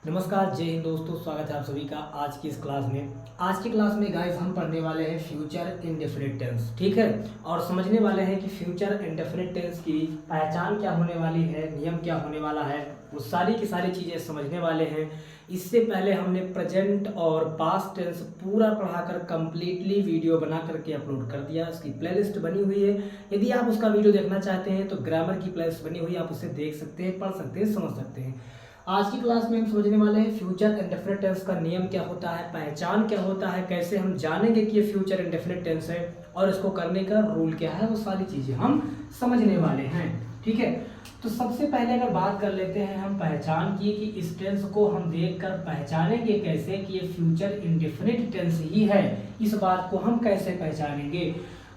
नमस्कार, जय हिंद दोस्तों। स्वागत है आप सभी का आज की इस क्लास में। आज की क्लास में गाइस हम पढ़ने वाले हैं फ्यूचर इंडेफिनिट टेंस, ठीक है। और समझने वाले हैं कि फ्यूचर इंडेफिनिट टेंस की पहचान क्या होने वाली है, नियम क्या होने वाला है, वो सारी की सारी चीज़ें समझने वाले हैं। इससे पहले हमने प्रेजेंट और पास्ट टेंस पूरा पढ़ाकर कंप्लीटली वीडियो बना करके अपलोड कर दिया। उसकी प्लेलिस्ट बनी हुई है। यदि आप उसका वीडियो देखना चाहते हैं तो ग्रामर की प्लेलिस्ट बनी हुई है, आप उसे देख सकते हैं, पढ़ सकते हैं, समझ सकते हैं। आज की क्लास में हम समझने वाले हैं फ्यूचर इंडेफिनिट टेंस का नियम क्या होता है, पहचान क्या होता है, कैसे हम जानेंगे कि ये फ्यूचर इंडेफिनिट टेंस है और इसको करने का रूल क्या है, वो सारी चीजें हम समझने वाले हैं, ठीक है। तो सबसे पहले अगर बात कर लेते हैं हम पहचान की कि इस टेंस को हम देखकर पहचानेंगे कैसे कि ये फ्यूचर इंडेफिनिट टेंस ही है, इस बात को हम कैसे पहचानेंगे।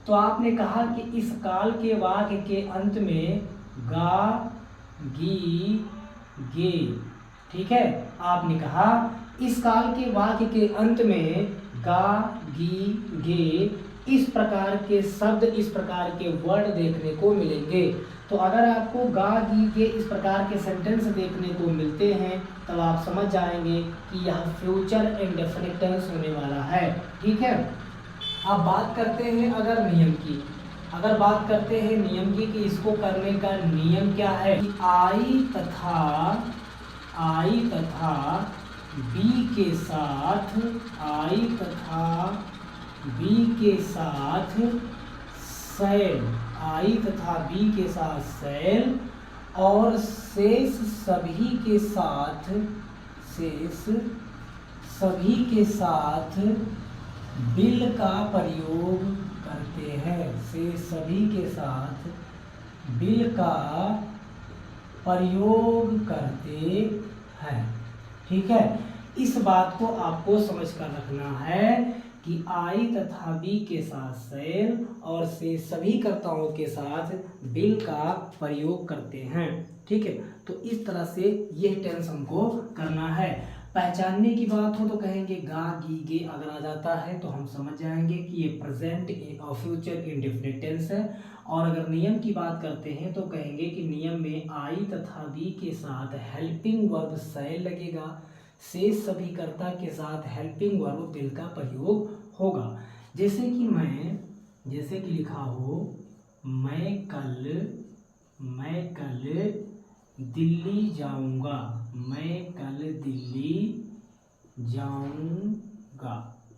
तो आपने कहा कि इस काल के वाक्य के अंत में गा, गी, गे, ठीक है। आपने कहा इस काल के वाक्य के अंत में गा, गी, गे इस प्रकार के शब्द, इस प्रकार के वर्ड देखने को मिलेंगे। तो अगर आपको गा, गी, गे इस प्रकार के सेंटेंस देखने को मिलते हैं तब आप समझ जाएंगे कि यह फ्यूचर इंडेफिनिट टेंस होने वाला है, ठीक है। अब बात करते हैं अगर नियम की, अगर बात करते हैं नियम की कि इसको करने का नियम क्या है कि आई तथा बी के साथ, आई तथा बी के साथ सेल, आई तथा बी के साथ सेल और शेष सभी के साथ, शेष सभी के साथ बिल का प्रयोग करते हैं, से सभी के साथ बिल का प्रयोग करते हैं, ठीक है। इस बात को आपको समझ कर रखना है कि आई तथा बी के साथ सेल और से सभी कर्ताओं के साथ बिल का प्रयोग करते हैं, ठीक है। तो इस तरह से यह टेंस हमको करना है। पहचानने की बात हो तो कहेंगे गा, गी, गे अगर आ जाता है तो हम समझ जाएंगे कि ये प्रेजेंट और फ्यूचर इंडेफिनिट टेंस है। और अगर नियम की बात करते हैं तो कहेंगे कि नियम में आई तथा बी के साथ हेल्पिंग वर्ब सेल लगेगा, शेष सभी कर्ता के साथ हेल्पिंग वर्ब बिल का प्रयोग होगा। जैसे कि जैसे कि लिखा हो मैं कल दिल्ली जाऊंगा, मैं कल दिल्ली जाऊंगा,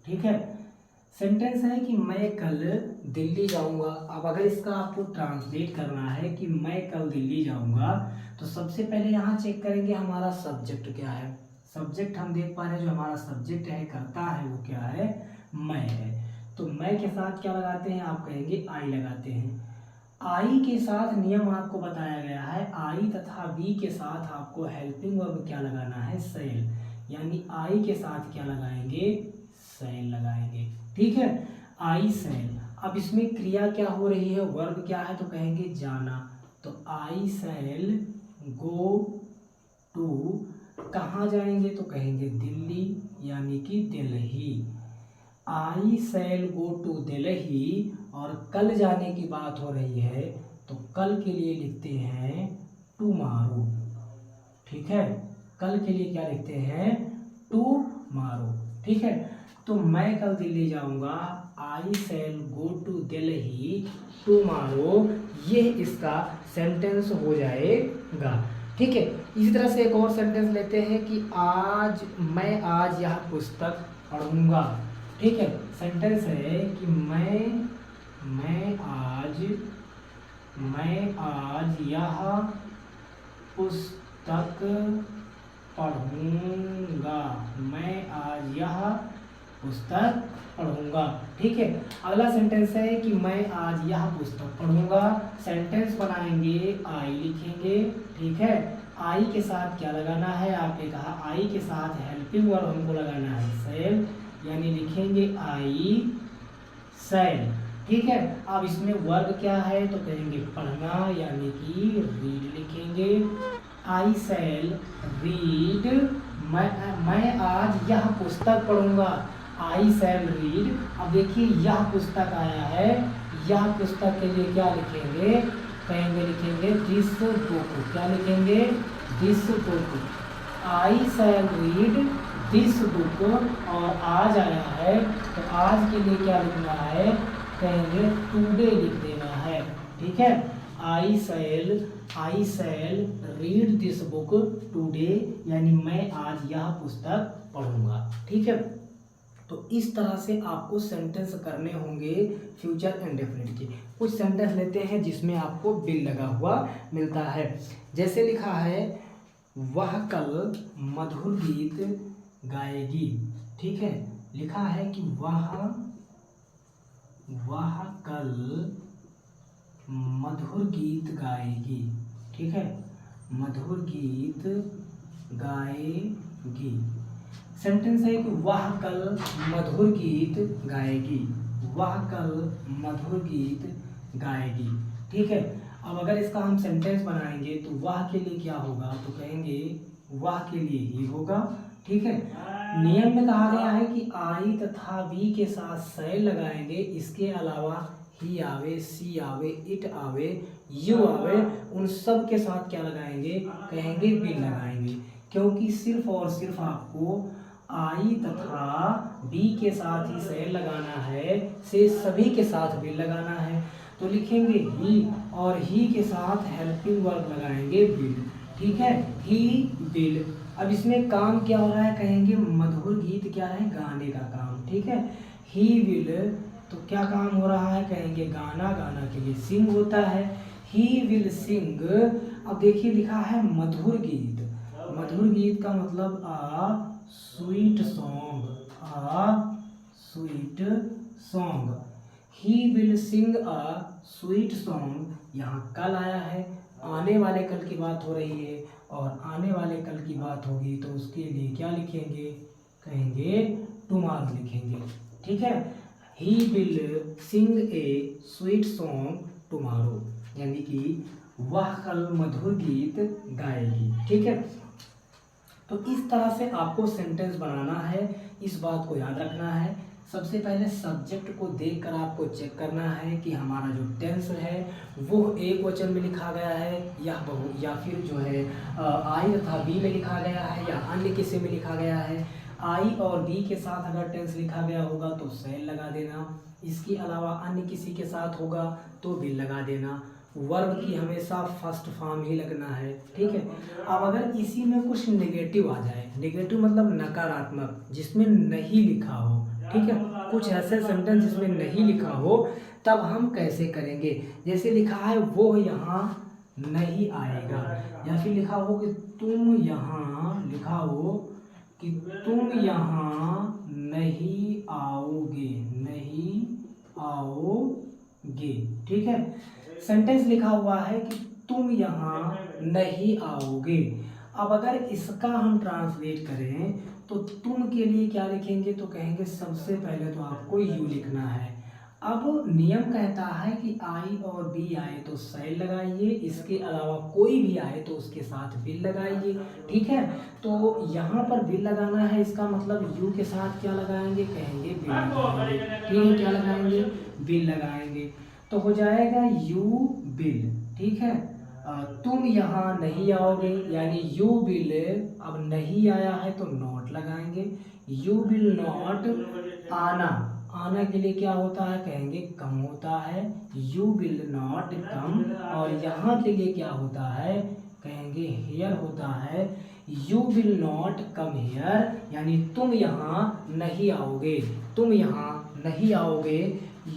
ठीक है। सेंटेंस है कि मैं कल दिल्ली जाऊंगा। अब अगर इसका आपको ट्रांसलेट करना है कि मैं कल दिल्ली जाऊंगा तो सबसे पहले यहाँ चेक करेंगे हमारा सब्जेक्ट क्या है। सब्जेक्ट हम देख पा रहे हैं, जो हमारा सब्जेक्ट है, करता है, वो क्या है, मैं है। तो मैं के साथ क्या लगाते हैं, आप कहेंगे आई लगाते हैं। आई के साथ नियम आपको बताया गया है, आई तथा बी के साथ आपको हेल्पिंग वर्ब क्या लगाना है, सेल, यानी आई के साथ क्या लगाएंगे, सेल लगाएंगे, ठीक है। आई सेल। अब इसमें क्रिया क्या हो रही है, वर्ब क्या है, तो कहेंगे जाना। तो आई सेल गो टू, कहाँ जाएंगे, तो कहेंगे दिल्ली, यानी कि दिल्ली। आई सेल गो टू दिल्ली। और कल जाने की बात हो रही है तो कल के लिए लिखते हैं टुमारो, ठीक है। कल के लिए क्या लिखते हैं, टुमारो, ठीक है। तो मैं कल दिल्ली जाऊंगा, I shall go to Delhi tomorrow, ये इसका सेंटेंस हो जाएगा, ठीक है। इसी तरह से एक और सेंटेंस लेते हैं कि मैं आज यह पुस्तक पढ़ूंगा, ठीक है। सेंटेंस है कि मैं आज यह पुस्तक पढ़ूंगा, मैं आज यह पुस्तक पढ़ूंगा, ठीक है। अगला सेंटेंस है कि मैं आज यह पुस्तक पढ़ूंगा। सेंटेंस बनाएंगे, आई लिखेंगे, ठीक है। आई के साथ क्या लगाना है, आपने कहा आई के साथ हेल्पिंग वर्ब हमको लगाना है सेल, यानी लिखेंगे आई सेल, ठीक है। अब इसमें वर्ब क्या है, तो कहेंगे पढ़ना, यानी कि रीड लिखेंगे। आई सेल रीड, मैं आज यह पुस्तक पढ़ूंगा, आई सेल रीड। अब देखिए यह पुस्तक आया है, यह पुस्तक के लिए क्या लिखेंगे, लिखेंगे दिस बुक, क्या लिखेंगे, this book, I shall read this book, और आज आया है तो आज के लिए क्या लिखना है, कहेंगे टुडे लिख देना है। ठीक है, आई shall read this book today, यानी मैं आज यह पुस्तक पढ़ूंगा। ठीक है, तो इस तरह से आपको सेंटेंस करने होंगे फ्यूचर इंडेफिनिट के। कुछ सेंटेंस लेते हैं जिसमें आपको बिल लगा हुआ मिलता है। जैसे लिखा है वह कल मधुर गीत गाएगी। ठीक है, लिखा है कि वह कल मधुर गीत गाएगी। ठीक है, मधुर गीत गाएगी। सेंटेंस है कि वह कल मधुर गीत गाएगी, वह कल मधुर गीत गाएगी। ठीक है, अब अगर इसका हम सेंटेंस बनाएंगे तो वह के लिए क्या होगा, तो कहेंगे वह के लिए ही होगा। ठीक है, नियम में कहा गया है कि आई तथा बी के साथ शैल लगाएंगे, इसके अलावा ही आवे, सी आवे, इट आवे, यू आवे, उन सब के साथ क्या लगाएंगे, कहेंगे बिल लगाएंगे। क्योंकि सिर्फ और सिर्फ आपको आई तथा बी के साथ ही शैल लगाना है, से सभी के साथ बिल लगाना है। तो लिखेंगे ही, और ही के साथ हेल्पिंग वर्ब लगाएंगे बिल। ठीक है, ही बिल। अब इसमें काम क्या हो रहा है, कहेंगे मधुर गीत क्या है, गाने का काम। ठीक है, ही विल, तो क्या काम हो रहा है, कहेंगे गाना, गाना के लिए सिंग होता है, ही विल सिंग। अब देखिए लिखा है मधुर गीत, मधुर गीत का मतलब a sweet song, a sweet song. He will sing a sweet song, यहाँ कल आया है, आने वाले कल की बात हो रही है, और आने वाले कल की बात होगी तो उसके लिए क्या लिखेंगे, कहेंगे टुमारो लिखेंगे। ठीक है, ही will Singh a sweet song tomorrow, यानी कि वह कल मधुर गीत गाएगी। ठीक है, तो इस तरह से आपको सेंटेंस बनाना है, इस बात को याद रखना है। सबसे पहले सब्जेक्ट को देखकर आपको चेक करना है कि हमारा जो टेंस है वो एक वचन में लिखा गया है या फिर जो है आई तथा बी में लिखा गया है या अन्य किसी में लिखा गया है। आई और बी के साथ अगर टेंस लिखा गया होगा तो शैल लगा देना, इसके अलावा अन्य किसी के साथ होगा तो बिल लगा देना। वर्ब की हमेशा फर्स्ट फॉर्म ही लगना है। ठीक है, अब अगर इसी में कुछ नेगेटिव आ जाए, नेगेटिव मतलब नकारात्मक, जिसमें नहीं लिखा हो, ठीक है, कुछ ऐसे सेंटेंस जिसमें नहीं लिखा हो, तब हम कैसे करेंगे। जैसे लिखा है वो यहाँ नहीं आएगा, या फिर लिखा हो कि तुम यहाँ, लिखा हो कि तुम यहाँ नहीं आओगे, नहीं आओगे। ठीक है, सेंटेंस लिखा हुआ है कि तुम यहाँ नहीं आओगे। अब अगर इसका हम ट्रांसलेट करें तो तुम के लिए क्या लिखेंगे, तो कहेंगे सबसे पहले तो आपको यू लिखना है। अब नियम कहता है कि आई और बी आए तो शैल लगाइए, इसके अलावा कोई भी आए तो उसके साथ बिल लगाइए। ठीक है, तो यहाँ पर बिल लगाना है, इसका मतलब यू के साथ क्या लगाएंगे, कहेंगे बिल लगाएंगे। ठीक है, क्या लगाएंगे, बिल लगाएंगे, तो हो जाएगा यू बिल। ठीक है, तुम यहाँ नहीं आओगे, यानी यू बिल। अब नहीं आया है तो नॉट लगाएंगे, यू बिल नॉट आना, आना के लिए क्या होता है, कहेंगे कम होता है, यू विल नॉट कम। और यहाँ के लिए क्या होता है, कहेंगे हेयर होता है, you will not come here, यानी तुम यहाँ नहीं आओगे, तुम यहाँ नहीं आओगे,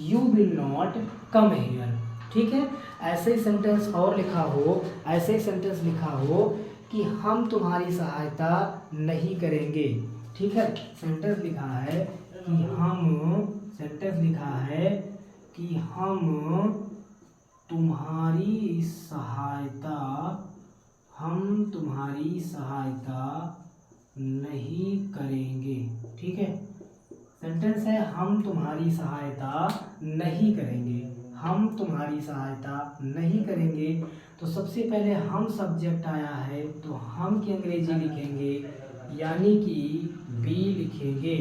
you will not come here. ठीक है, ऐसे ही सेंटेंस और लिखा हो, ऐसे ही सेंटेंस लिखा हो कि हम तुम्हारी सहायता नहीं करेंगे। ठीक है, सेंटेंस लिखा है कि हम, सेंटेंस लिखा है कि हम तुम्हारी सहायता, हम तुम्हारी सहायता नहीं करेंगे। ठीक है, सेंटेंस है हम तुम्हारी सहायता नहीं करेंगे, हम तुम्हारी सहायता नहीं करेंगे। तो सबसे पहले हम सब्जेक्ट आया है तो हम की अंग्रेजी लिखेंगे, यानी कि बी लिखेंगे।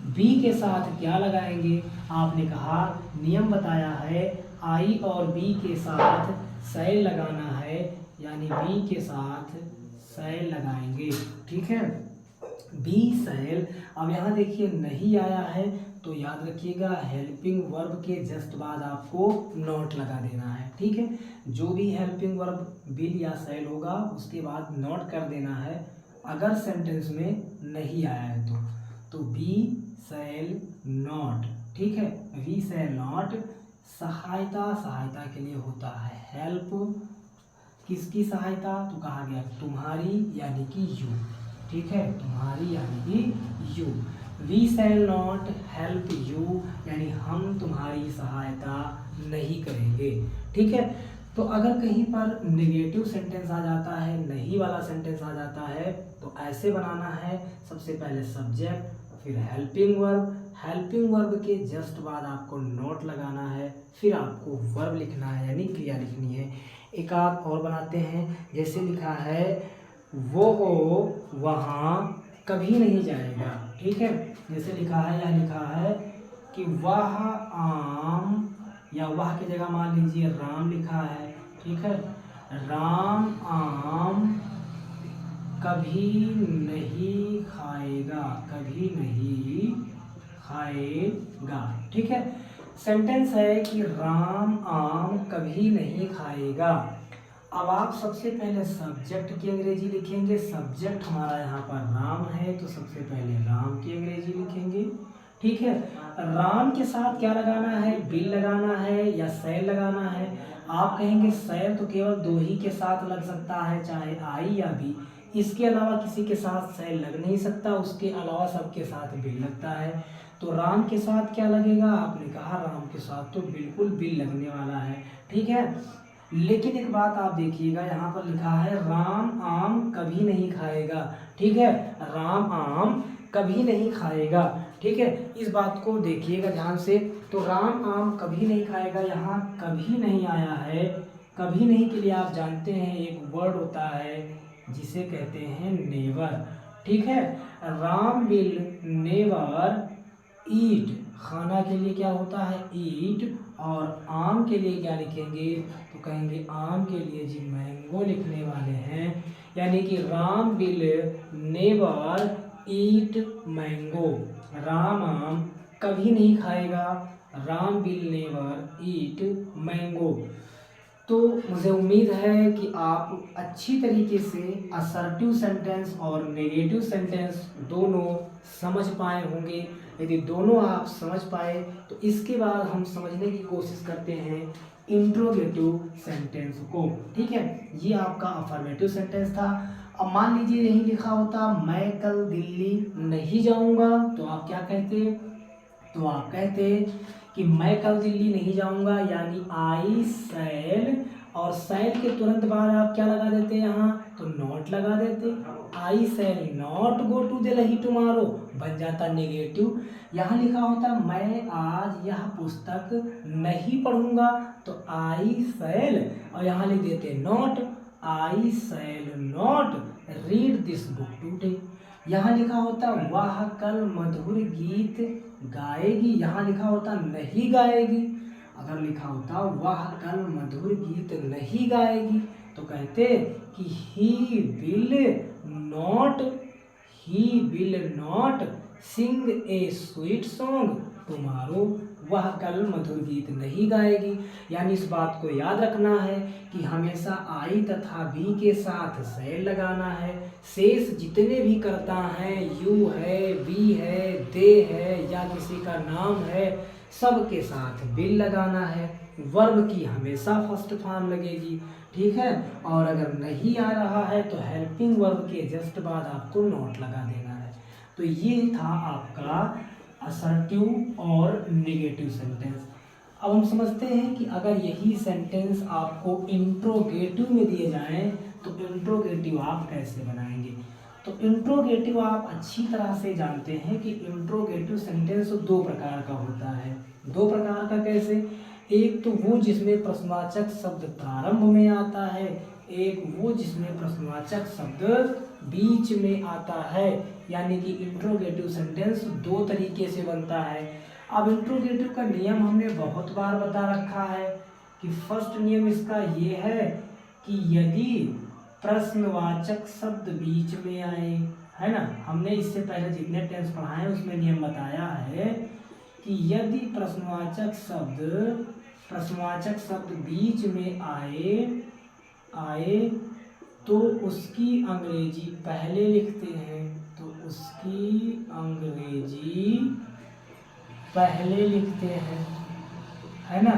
बी के साथ क्या लगाएंगे, आपने कहा नियम बताया है आई और बी के साथ शैल लगाना है, यानी बी के साथ सेल लगाएंगे, ठीक है। We shall. अब यहाँ देखिए नहीं आया है तो याद रखिएगा हेल्पिंग वर्ब के जस्ट बाद आपको नॉट लगा देना है, ठीक है। जो भी हेल्पिंग वर्ब बिल या सेल होगा उसके बाद नॉट कर देना है अगर सेंटेंस में नहीं आया है तो बी सेल नॉट, ठीक है। We shall not. सहायता, सहायता के लिए होता है हेल्प। किसकी सहायता? तो कहा गया तुम्हारी यानी कि यू, ठीक है, तुम्हारी यानी कि you. We shall not help you यानी हम तुम्हारी सहायता नहीं करेंगे, ठीक है। तो अगर कहीं पर नेगेटिव सेंटेंस आ जाता है, नहीं वाला सेंटेंस आ जाता है तो ऐसे बनाना है, सबसे पहले सब्जेक्ट फिर हेल्पिंग वर्ब, हेल्पिंग वर्ब के जस्ट बाद आपको नोट लगाना है, फिर आपको वर्ब लिखना है यानी क्रिया लिखनी है। एक आप और बनाते हैं, जैसे लिखा है वो वहाँ कभी नहीं जाएगा, ठीक है। जैसे लिखा है, यह लिखा है कि वह आम, या वह की जगह मान लीजिए राम लिखा है, ठीक है। राम आम कभी नहीं खाएगा, कभी नहीं खाएगा, ठीक है। सेंटेंस है कि राम आम कभी नहीं खाएगा। अब आप सबसे पहले सब्जेक्ट की अंग्रेजी लिखेंगे। सब्जेक्ट हमारा यहाँ पर राम है तो सबसे पहले राम की अंग्रेजी लिखेंगे, ठीक है। राम के साथ क्या लगाना है? बिल लगाना है या सेल लगाना है? आप कहेंगे सेल तो केवल दो ही के साथ लग सकता है, चाहे आई या बी, इसके अलावा किसी के साथ सेल लग नहीं सकता, उसके अलावा सबके साथ बिल लगता है। तो राम के साथ क्या लगेगा? आपने कहा राम के साथ तो बिल्कुल बिल लगने वाला है, ठीक है। लेकिन एक बात आप देखिएगा, यहाँ पर लिखा है राम आम कभी नहीं खाएगा, ठीक है। राम आम कभी नहीं खाएगा, ठीक है। इस बात को देखिएगा ध्यान से। तो राम आम कभी नहीं खाएगा, यहाँ कभी नहीं आया है। कभी नहीं के लिए आप जानते हैं एक वर्ड होता है जिसे कहते हैं नेवर, ठीक है। राम विल नेवर ईट, खाना के लिए क्या होता है? ईट। और आम के लिए क्या लिखेंगे? तो कहेंगे आम के लिए जी मैंगो लिखने वाले हैं, यानी कि Ram will never eat mango. Ram आम कभी नहीं खाएगा, Ram will never eat mango. तो मुझे उम्मीद है कि आप अच्छी तरीके से असर्टिव सेंटेंस और नेगेटिव सेंटेंस दोनों समझ पाए होंगे। यदि दोनों आप समझ पाए तो इसके बाद हम समझने की कोशिश करते हैं इंट्रोगेटिव सेंटेंस को, ठीक है। ये आपका अफर्मेटिव सेंटेंस था। अब मान लीजिए यही लिखा होता मैं कल दिल्ली नहीं जाऊंगा, तो आप क्या कहते? तो आप कहते कि मैं कल दिल्ली नहीं जाऊंगा, यानी आई शैल, और शैल के तुरंत बाद आप क्या लगा देते यहाँ? तो नॉट लगा देते। I shall not go to Delhi tomorrow बन जाता नेगेटिव। यहाँ लिखा होता मैं आज यह पुस्तक नहीं पढ़ूंगा, तो आई शैल, और यहाँ लिख देते not, I shall not read this book today. यहाँ लिखा होता वह कल मधुर गीत गाएगी, यहाँ लिखा होता नहीं गाएगी। अगर लिखा होता वह कल मधुर गीत नहीं गाएगी तो कहते कि he will not sing a sweet song tomorrow, वह कल मधुर गीत नहीं गाएगी। यानी इस बात को याद रखना है कि हमेशा आई तथा बी के साथ शैल लगाना है। शेष जितने भी कर्ता हैं, यू है, बी है, दे है या किसी का नाम है, सब के साथ बिल लगाना है। वर्ब की हमेशा फर्स्ट फॉर्म लगेगी, ठीक है। और अगर नहीं आ रहा है तो हेल्पिंग वर्ब के जस्ट बाद आपको नॉट लगा देना है। तो ये था आपका असर्टिव और नेगेटिव सेंटेंस। अब हम समझते हैं कि अगर यही सेंटेंस आपको इंट्रोगेटिव में दिए जाएं तो इंट्रोगेटिव आप कैसे बनाएंगे? तो इंट्रोगेटिव आप अच्छी तरह से जानते हैं कि इंट्रोगेटिव सेंटेंस दो प्रकार का होता है। दो प्रकार का कैसे? एक तो वो जिसमें प्रश्नवाचक शब्द प्रारंभ में आता है, एक वो जिसमें प्रश्नवाचक शब्द बीच में आता है। यानी कि इंट्रोगेटिव सेंटेंस दो तरीके से बनता है। अब इंट्रोगेटिव का नियम हमने बहुत बार बता रखा है कि फर्स्ट नियम इसका ये है कि यदि प्रश्नवाचक शब्द बीच में आए, है ना। हमने इससे पहले जितने टेंस पढ़ाए उसमें नियम बताया है कि यदि प्रश्नवाचक शब्द बीच में आए तो उसकी अंग्रेजी पहले लिखते हैं, तो उसकी अंग्रेजी पहले लिखते हैं, है ना,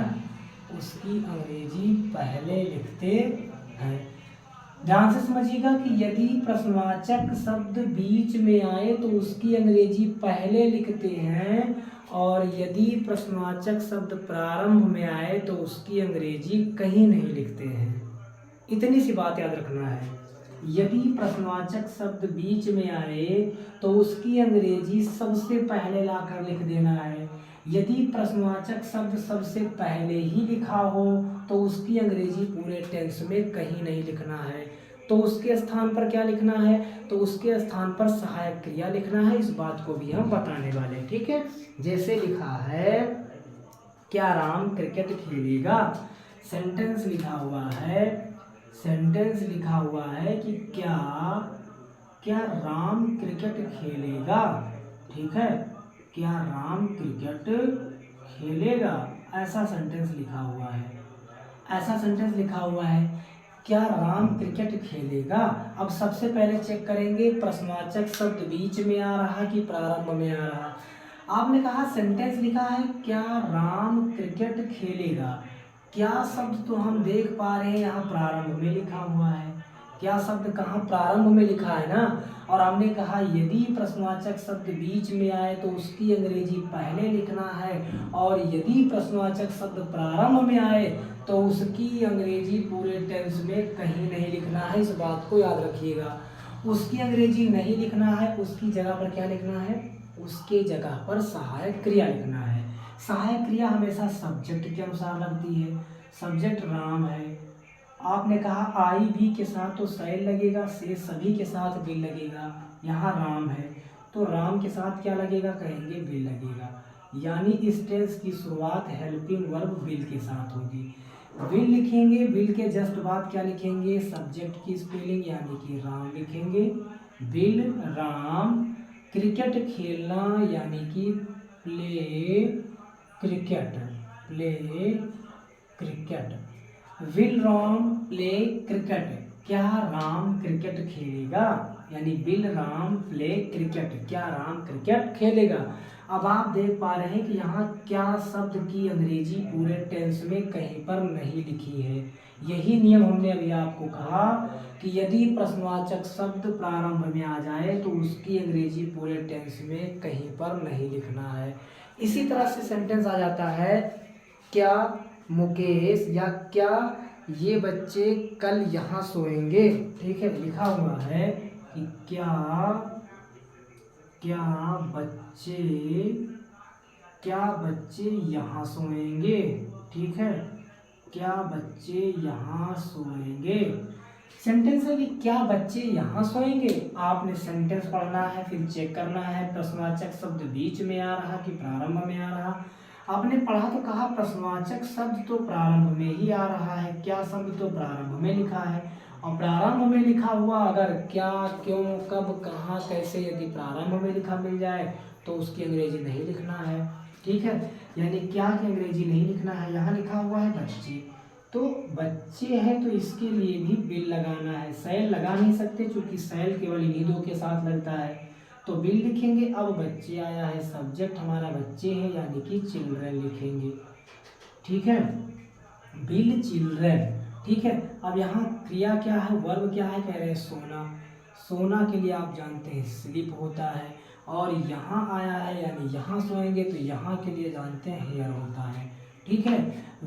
उसकी अंग्रेजी पहले लिखते हैं। ध्यान से समझिएगा कि यदि प्रश्नवाचक शब्द बीच में आए तो उसकी अंग्रेजी पहले लिखते हैं, और यदि प्रश्नवाचक शब्द प्रारंभ में आए तो उसकी अंग्रेजी कहीं नहीं लिखते हैं। इतनी सी बात याद रखना है। यदि प्रश्नवाचक शब्द बीच में आए तो उसकी अंग्रेजी सबसे पहले लाकर लिख देना है। यदि प्रश्नवाचक शब्द सबसे पहले ही लिखा हो तो उसकी अंग्रेजी पूरे टेंस में कहीं नहीं लिखना है, तो उसके स्थान पर क्या लिखना है, तो उसके स्थान पर सहायक क्रिया लिखना है। इस बात को भी हम बताने वाले हैं, ठीक है। जैसे लिखा है, क्या राम क्रिकेट खेलेगा। सेंटेंस लिखा हुआ है कि क्या राम क्रिकेट खेलेगा, ठीक है, क्या राम क्रिकेट खेलेगा, ऐसा सेंटेंस लिखा हुआ है, क्या राम क्रिकेट खेलेगा। अब सबसे पहले चेक करेंगे प्रश्नवाचक शब्द बीच में आ रहा कि प्रारंभ में आ रहा। आपने कहा सेंटेंस लिखा है क्या राम क्रिकेट खेलेगा, क्या शब्द तो हम देख पा रहे हैं यहाँ प्रारंभ में लिखा हुआ है, क्या शब्द कहाँ प्रारंभ में लिखा है ना। और हमने कहा यदि प्रश्नवाचक शब्द बीच में आए तो उसकी अंग्रेजी पहले लिखना है, और यदि प्रश्नवाचक शब्द प्रारंभ में आए तो उसकी अंग्रेजी पूरे टेंस में कहीं नहीं लिखना है। इस बात को याद रखिएगा। उसकी अंग्रेजी नहीं लिखना है, उसकी जगह पर क्या लिखना है, उसके जगह पर सहायक क्रिया लिखना है। सहायक क्रिया हमेशा सब्जेक्ट के अनुसार लगती है। सब्जेक्ट राम है, आपने कहा आई भी के साथ तो शैल लगेगा, से सभी के साथ बिल लगेगा। यहाँ राम है तो राम के साथ क्या लगेगा, कहेंगे बिल लगेगा। यानी इस टेंस की शुरुआत हेल्पिंग वर्ब बिल के साथ होगी। बिल लिखेंगे, बिल के जस्ट बाद क्या लिखेंगे, सब्जेक्ट की स्पेलिंग यानी कि राम लिखेंगे। बिल राम, क्रिकेट खेलना यानी कि play cricket, will Ram play cricket, क्या राम क्रिकेट खेलेगा, यानी विल राम प्ले क्रिकेट, क्या राम क्रिकेट खेलेगा। अब आप देख पा रहे हैं कि यहाँ क्या शब्द की अंग्रेजी पूरे टेंस में कहीं पर नहीं लिखी है। यही नियम हमने अभी आपको कहा कि यदि प्रश्नवाचक शब्द प्रारंभ में आ जाए तो उसकी अंग्रेजी पूरे टेंस में कहीं पर नहीं लिखना है। इसी तरह से सेंटेंस आ जाता है, क्या मुकेश या क्या ये बच्चे कल यहाँ सोएंगे, ठीक है। लिखा हुआ है कि क्या बच्चे यहाँ सोएंगे, ठीक है, क्या बच्चे यहाँ सोएंगे। सेंटेंस है कि क्या बच्चे यहाँ सोएंगे। आपने सेंटेंस पढ़ना है, फिर चेक करना है प्रश्नवाचक शब्द बीच में आ रहा कि प्रारंभ में आ रहा। आपने पढ़ा तो कहा प्रश्नवाचक शब्द तो प्रारंभ में ही आ रहा है, क्या शब्द तो प्रारंभ में लिखा है, और प्रारंभ में लिखा हुआ अगर क्या, क्यों, कब, कहाँ, कैसे यदि प्रारंभ में लिखा मिल जाए तो उसकी अंग्रेजी नहीं लिखना है, ठीक है। यानी क्या की अंग्रेजी नहीं लिखना है। यहाँ लिखा हुआ है बच्चे, तो बच्चे हैं तो इसके लिए भी बिल लगाना है। सैल लगा नहीं सकते क्योंकि सैल केवल इन्हीं दो के साथ लगता है, तो बिल लिखेंगे। अब बच्चे आया है, सब्जेक्ट हमारा बच्चे है यानी कि चिल्ड्रन लिखेंगे, ठीक है, बिल चिल्ड्रन, ठीक है। अब यहाँ क्रिया क्या है, वर्ब क्या है, कह रहे हैं सोना। सोना के लिए आप जानते हैं स्लीप होता है, और यहाँ आया है यानी यहाँ सोएंगे तो यहाँ के लिए जानते हैं हेयर होता है, ठीक है।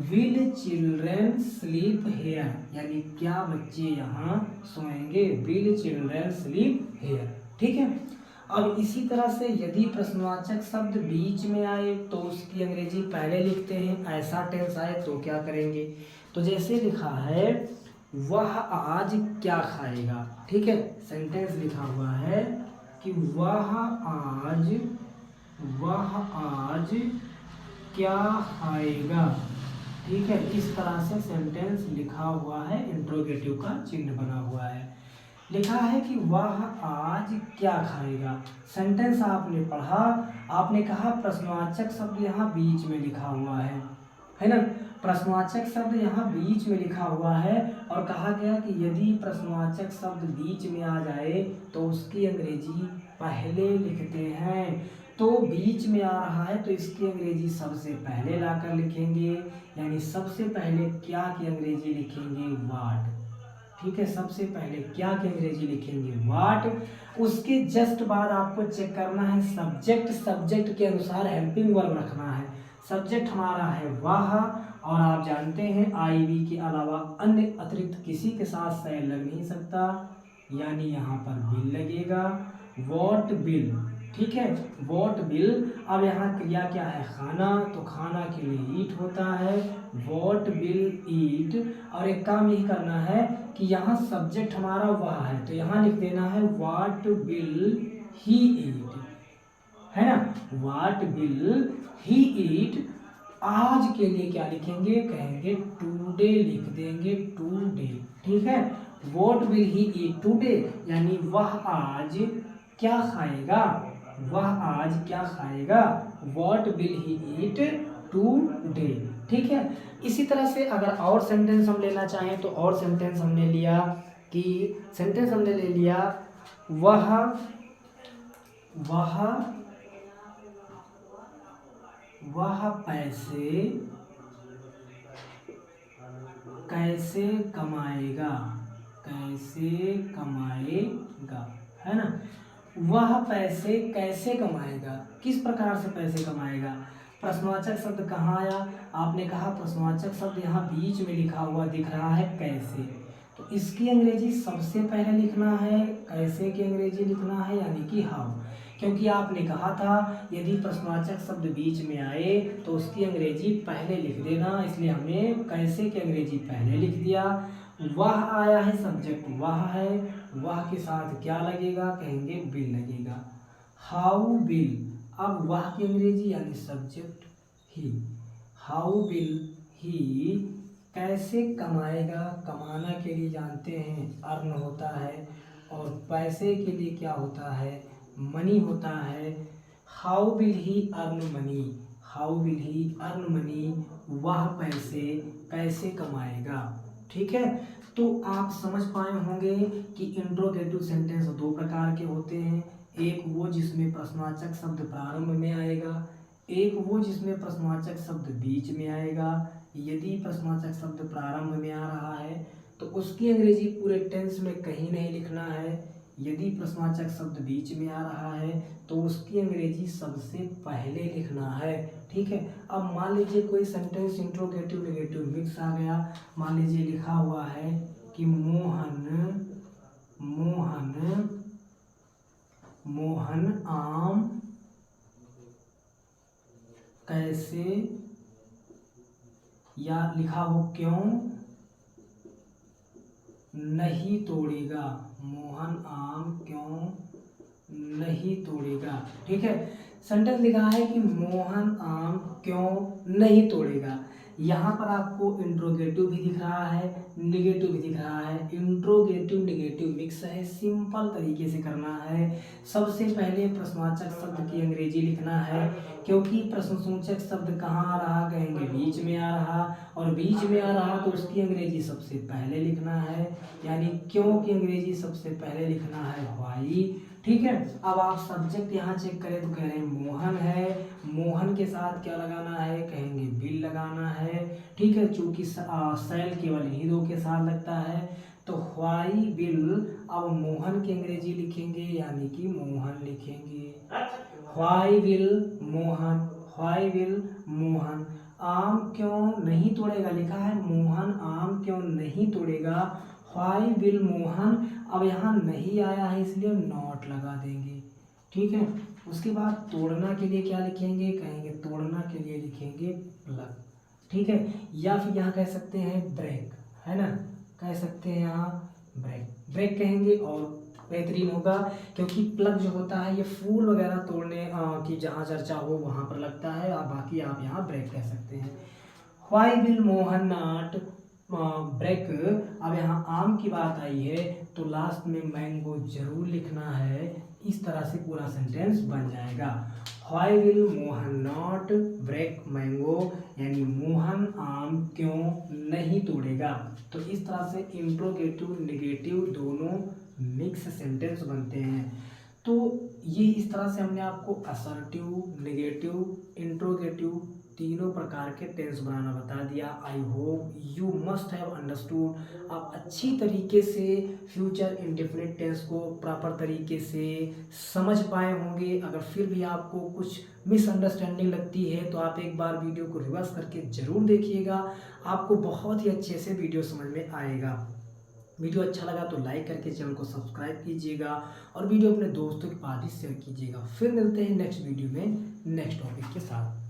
विल चिल्ड्रन स्लीप हेयर, यानी क्या बच्चे यहाँ सोएंगे, विल चिल्ड्रन स्लीप हेयर, ठीक है। अब इसी तरह से यदि प्रश्नवाचक शब्द बीच में आए तो उसकी अंग्रेजी पहले लिखते हैं। ऐसा टेंस आए तो क्या करेंगे, तो जैसे लिखा है वह आज क्या खाएगा, ठीक है। सेंटेंस लिखा हुआ है कि वह आज क्या खाएगा, ठीक है, इस तरह से सेंटेंस लिखा हुआ है, इंट्रोगेटिव का चिन्ह बना हुआ है। लिखा है कि वह आज क्या खाएगा। सेंटेंस आपने पढ़ा, आपने कहा प्रश्नवाचक शब्द यहाँ बीच में लिखा हुआ है ना। प्रश्नवाचक शब्द यहाँ बीच में लिखा हुआ है और कहा गया कि यदि प्रश्नवाचक शब्द बीच में आ जाए तो उसकी अंग्रेजी पहले लिखते हैं। तो बीच में आ रहा है तो इसकी अंग्रेजी सबसे पहले लाकर लिखेंगे, यानी सबसे पहले क्या की अंग्रेजी लिखेंगे, वाट। ठीक है, सबसे पहले क्या की अंग्रेजी लिखेंगे, वाट। उसके जस्ट बाद आपको चेक करना है सब्जेक्ट, सब्जेक्ट के अनुसार हेल्पिंग वर्ब रखना है। सब्जेक्ट हमारा है वह, और आप जानते हैं आई बी के अलावा अन्य अतिरिक्त किसी के साथ शय लग नहीं सकता, यानी यहाँ पर बिल लगेगा, वॉट बिल। ठीक है, वॉट बिल। अब यहाँ क्रिया क्या है, खाना, तो खाना के लिए ईट होता है, वॉट बिल ईट। और एक काम यही करना है कि यहाँ सब्जेक्ट हमारा वह है तो यहाँ लिख देना है व्हाट विल ही ईट, है ना, व्हाट विल ही ईट। आज के लिए क्या लिखेंगे, कहेंगे टुडे लिख देंगे, टुडे। ठीक है, what will he eat today, यानी वह आज क्या खाएगा, वह आज क्या खाएगा, what will he eat today. ठीक है, इसी तरह से अगर और सेंटेंस हम लेना चाहें तो और सेंटेंस हमने लिया कि सेंटेंस हमने ले लिया वह पैसे कैसे कमाएगा, कैसे कमाएगा, है ना। वह पैसे कैसे कमाएगा, किस प्रकार से पैसे कमाएगा। प्रश्नवाचक शब्द कहाँ आया, आपने कहा प्रश्नवाचक शब्द यहाँ बीच में लिखा हुआ दिख रहा है कैसे, तो इसकी अंग्रेजी सबसे पहले लिखना है, कैसे की अंग्रेजी लिखना है यानी कि हाउ। क्योंकि आपने कहा था यदि प्रश्नवाचक शब्द बीच में आए तो उसकी अंग्रेजी पहले लिख देना, इसलिए हमने कैसे की अंग्रेजी पहले लिख दिया। वह आया है, सब्जेक्ट वह है, वह के साथ क्या लगेगा, कहेंगे बिल लगेगा, हाउ बिल। अब वह की अंग्रेजी यानी सब्जेक्ट ही, हाउ बिल ही कैसे कमाएगा, कमाना के लिए जानते हैं अर्न होता है, और पैसे के लिए क्या होता है, मनी होता है। How will he earn money, how will he earn money, वह पैसे कैसे कमाएगा। ठीक है, तो आप समझ पाए होंगे कि इंट्रोगेटिव सेंटेंस दो प्रकार के होते हैं, एक वो जिसमें प्रश्नवाचक शब्द प्रारंभ में आएगा, एक वो जिसमें प्रश्नवाचक शब्द बीच में आएगा। यदि प्रश्नवाचक शब्द प्रारंभ में आ रहा है तो उसकी अंग्रेजी पूरे टेंस में कहीं नहीं लिखना है, यदि प्रश्नवाचक शब्द बीच में आ रहा है तो उसकी अंग्रेजी सबसे पहले लिखना है। ठीक है, अब मान लीजिए कोई सेंटेंस इंट्रोगेटिव नेगेटिव मिक्स आ गया, मान लीजिए लिखा हुआ है कि मोहन आम कैसे, या लिखा हो क्यों नहीं तोड़ेगा, मोहन आम क्यों नहीं तोड़ेगा। ठीक है, सेंटेंस लिखा है कि मोहन आम क्यों नहीं तोड़ेगा। यहाँ पर आपको इंट्रोगेटिव भी दिख रहा है, निगेटिव भी दिख रहा है, इंट्रोगेटिव निगेटिव मिक्स है, सिंपल तरीके से करना है। सबसे पहले प्रश्नवाचक शब्द की अंग्रेजी लिखना है, क्योंकि प्रश्नसूचक शब्द कहाँ आ रहा, कहेंगे बीच में आ रहा, और बीच में आ रहा तो उसकी अंग्रेजी सबसे पहले लिखना है, यानी क्यों की अंग्रेजी सबसे पहले लिखना है व्हाई। ठीक है, अब आप सब्जेक्ट यहाँ चेक करें तो कह रहे हैं मोहन है, मोहन के साथ क्या लगाना है, कहेंगे बिल लगाना है। ठीक है, चूंकि सेल केवल इन्हीं दो के साथ लगता है तो व्हाई बिल। अब मोहन की अंग्रेजी लिखेंगे यानी कि मोहन लिखेंगे, why will Mohan, why will Mohan आम क्यों नहीं तोड़ेगा, लिखा है मोहन आम क्यों नहीं तोड़ेगा, व्हाई विल मोहन। अब यहाँ नहीं आया है इसलिए नॉट लगा देंगे। ठीक है, उसके बाद तोड़ना के लिए क्या लिखेंगे, कहेंगे तोड़ना के लिए लिखेंगे प्लग। ठीक है, या फिर यहाँ कह सकते हैं ब्रेक, है ना, कह सकते हैं यहाँ ब्रेक, ब्रेक कहेंगे और बेहतरीन होगा, क्योंकि प्लग जो होता है ये फूल वगैरह तोड़ने की जहाँ चर्चा हो वहाँ पर लगता है, और बाकी आप यहाँ ब्रेक कह सकते हैं। Why will Mohan not break. अब यहाँ आम की बात आई है तो लास्ट में मैंगो जरूर लिखना है। इस तरह से पूरा सेंटेंस बन जाएगा। Why will Mohan not break mango, यानी मोहन आम क्यों नहीं तोड़ेगा। तो इस तरह से इंट्रोगेटिव नेगेटिव दोनों मिक्स सेंटेंस बनते हैं। तो ये इस तरह से हमने आपको असर्टिव, नेगेटिव, इंट्रोगेटिव तीनों प्रकार के टेंस बनाना बता दिया। I hope you must have understood. आप अच्छी तरीके से फ्यूचर इंडेफिनिट टेंस को प्रॉपर तरीके से समझ पाए होंगे। अगर फिर भी आपको कुछ मिसअंडरस्टैंडिंग लगती है तो आप एक बार वीडियो को रिवर्स करके ज़रूर देखिएगा, आपको बहुत ही अच्छे से वीडियो समझ में आएगा। वीडियो अच्छा लगा तो लाइक करके चैनल को सब्सक्राइब कीजिएगा और वीडियो अपने दोस्तों के पास भी शेयर कीजिएगा। फिर मिलते हैं नेक्स्ट वीडियो में नेक्स्ट टॉपिक के साथ।